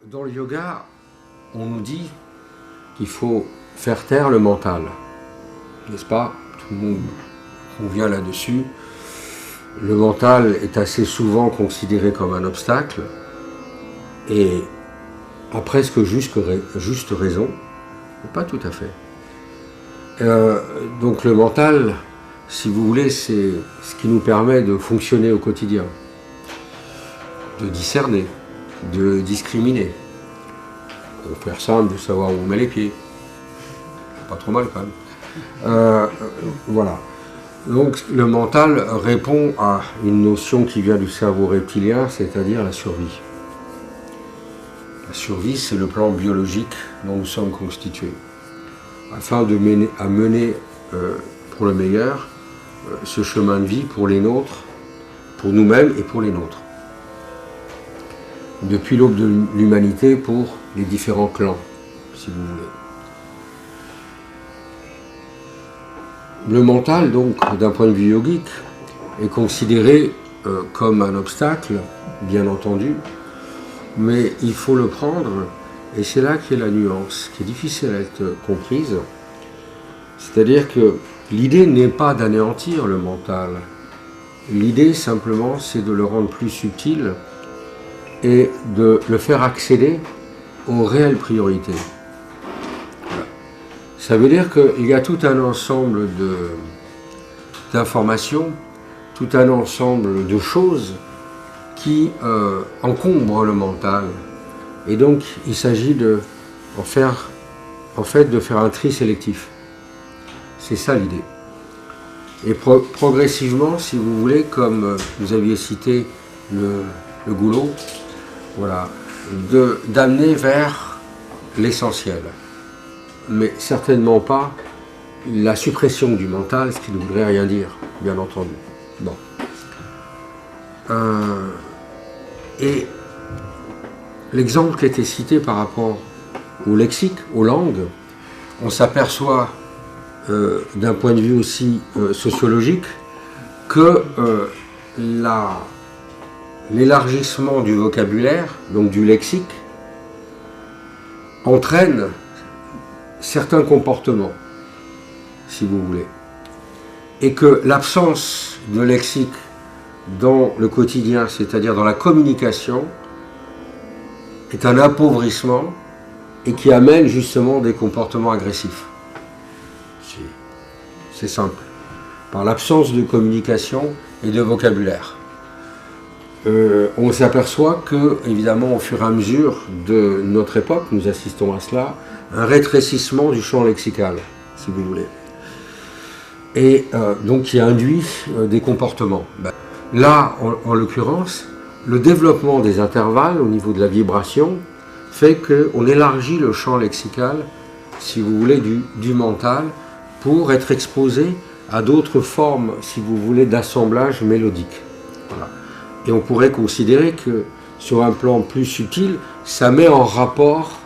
Dans le yoga, on nous dit qu'il faut faire taire le mental, n'est-ce pas? Tout le monde convient là-dessus. Le mental est assez souvent considéré comme un obstacle et a presque juste raison, mais pas tout à fait. Donc le mental, si vous voulez, c'est ce qui nous permet de fonctionner au quotidien, de discerner, de discriminer. Pour faire simple, de savoir où on met les pieds. Pas trop mal quand même. Voilà. Donc le mental répond à une notion qui vient du cerveau reptilien, c'est-à-dire la survie. La survie, c'est le plan biologique dont nous sommes constitués. Afin de mener pour le meilleur ce chemin de vie pour les nôtres, pour nous-mêmes et pour les nôtres. Depuis l'aube de l'humanité pour les différents clans, si vous voulez. Le mental, donc, d'un point de vue yogique, est considéré comme un obstacle, bien entendu, mais il faut le prendre, et c'est là qu'est la nuance, qui est difficile à être comprise. C'est-à-dire que l'idée n'est pas d'anéantir le mental. L'idée, simplement, c'est de le rendre plus subtil et de le faire accéder aux réelles priorités. Voilà. Ça veut dire qu'il y a tout un ensemble d'informations, tout un ensemble de choses qui encombrent le mental. Et donc, il s'agit de faire un tri sélectif. C'est ça l'idée. Et progressivement, si vous voulez, comme vous aviez cité le goulot, voilà, d'amener vers l'essentiel, mais certainement pas la suppression du mental, ce qui ne voudrait rien dire, bien entendu. Bon. Et l'exemple qui a été cité par rapport au lexique, aux langues, on s'aperçoit d'un point de vue aussi sociologique que l'élargissement du vocabulaire, donc du lexique, entraîne certains comportements, si vous voulez. Et que l'absence de lexique dans le quotidien, c'est-à-dire dans la communication, est un appauvrissement et qui amène justement des comportements agressifs. C'est simple. Par l'absence de communication et de vocabulaire. On s'aperçoit que, évidemment, au fur et à mesure de notre époque, nous assistons à cela, un rétrécissement du champ lexical, si vous voulez. Et donc qui induit des comportements. Là, en l'occurrence, le développement des intervalles au niveau de la vibration fait qu'on élargit le champ lexical, si vous voulez, du mental, pour être exposé à d'autres formes, si vous voulez, d'assemblage mélodique. Voilà. Et on pourrait considérer que, sur un plan plus subtil, ça met en rapport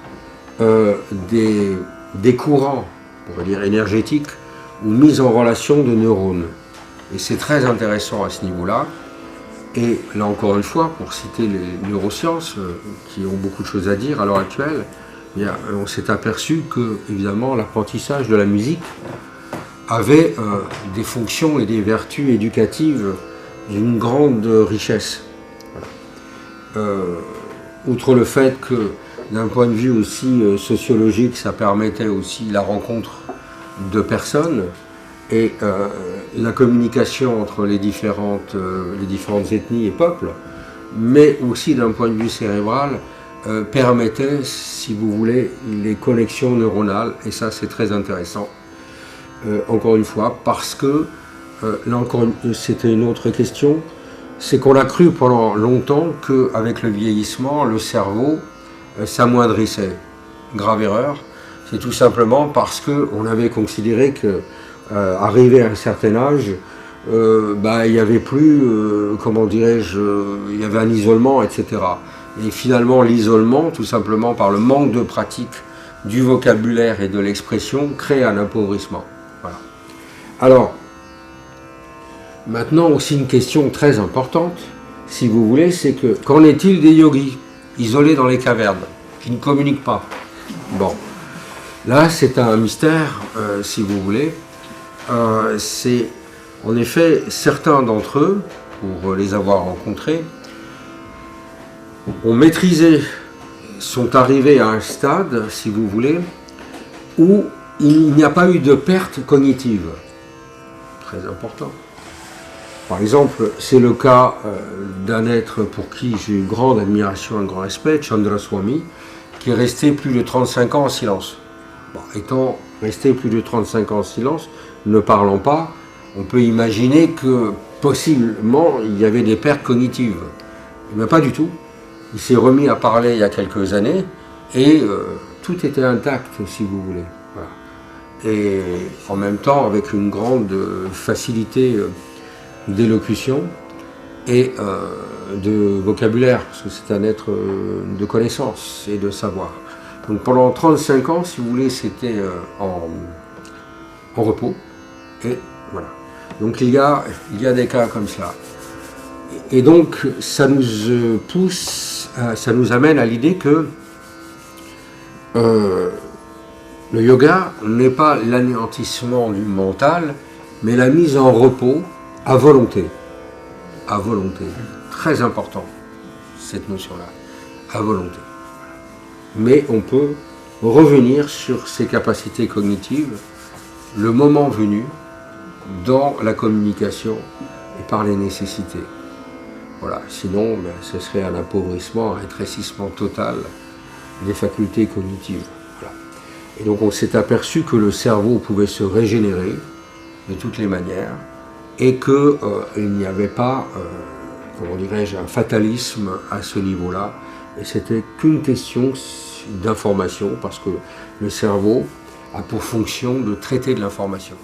des courants, on va dire énergétiques, ou mise en relation de neurones. Et c'est très intéressant à ce niveau-là. Et là encore une fois, pour citer les neurosciences, qui ont beaucoup de choses à dire à l'heure actuelle, on s'est aperçu que, évidemment, l'apprentissage de la musique avait des fonctions et des vertus éducatives d'une grande richesse. Voilà. Outre le fait que, d'un point de vue aussi sociologique, ça permettait aussi la rencontre de personnes et la communication entre les différentes ethnies et peuples, mais aussi d'un point de vue cérébral, permettait, si vous voulez, les connexions neuronales, et ça c'est très intéressant. Encore une fois, parce que, là encore, c'était une autre question, c'est qu'on a cru pendant longtemps qu'avec le vieillissement, le cerveau s'amoindrissait. Grave erreur, c'est tout simplement parce qu'on avait considéré qu'arrivé à un certain âge, il n'y avait plus, comment dirais-je, il y avait un isolement, etc. Et finalement, l'isolement, tout simplement par le manque de pratique du vocabulaire et de l'expression, crée un appauvrissement. Voilà. Alors, maintenant aussi une question très importante, si vous voulez, c'est que qu'en est-il des yogis? isolés dans les cavernes, qui ne communiquent pas. Bon, là c'est un mystère, si vous voulez. C'est en effet certains d'entre eux, pour les avoir rencontrés, ont maîtrisé, sont arrivés à un stade, si vous voulez, où il n'y a pas eu de perte cognitive. Très important. Par exemple, c'est le cas d'un être pour qui j'ai une grande admiration, un grand respect, Chandraswami, qui est resté plus de 35 ans en silence. Bon, étant resté plus de 35 ans en silence, ne parlant pas, on peut imaginer que possiblement il y avait des pertes cognitives. Mais pas du tout. Il s'est remis à parler il y a quelques années et tout était intact, si vous voulez. Voilà. Et en même temps, avec une grande facilité d'élocution et de vocabulaire, parce que c'est un être de connaissance et de savoir. Donc pendant 35 ans, si vous voulez, c'était en repos. Et voilà. Donc il y a des cas comme ça. Et donc ça nous pousse, ça nous amène à l'idée que le yoga n'est pas l'anéantissement du mental, mais la mise en repos à volonté. À volonté. Très important, cette notion-là. À volonté. Mais on peut revenir sur ses capacités cognitives le moment venu dans la communication et par les nécessités. Voilà. Sinon, ce serait un appauvrissement, un rétrécissement total des facultés cognitives. Voilà. Et donc on s'est aperçu que le cerveau pouvait se régénérer de toutes les manières et qu'il n'y avait pas, comment dirais-je, un fatalisme à ce niveau-là. Et c'était qu'une question d'information parce que le cerveau a pour fonction de traiter de l'information.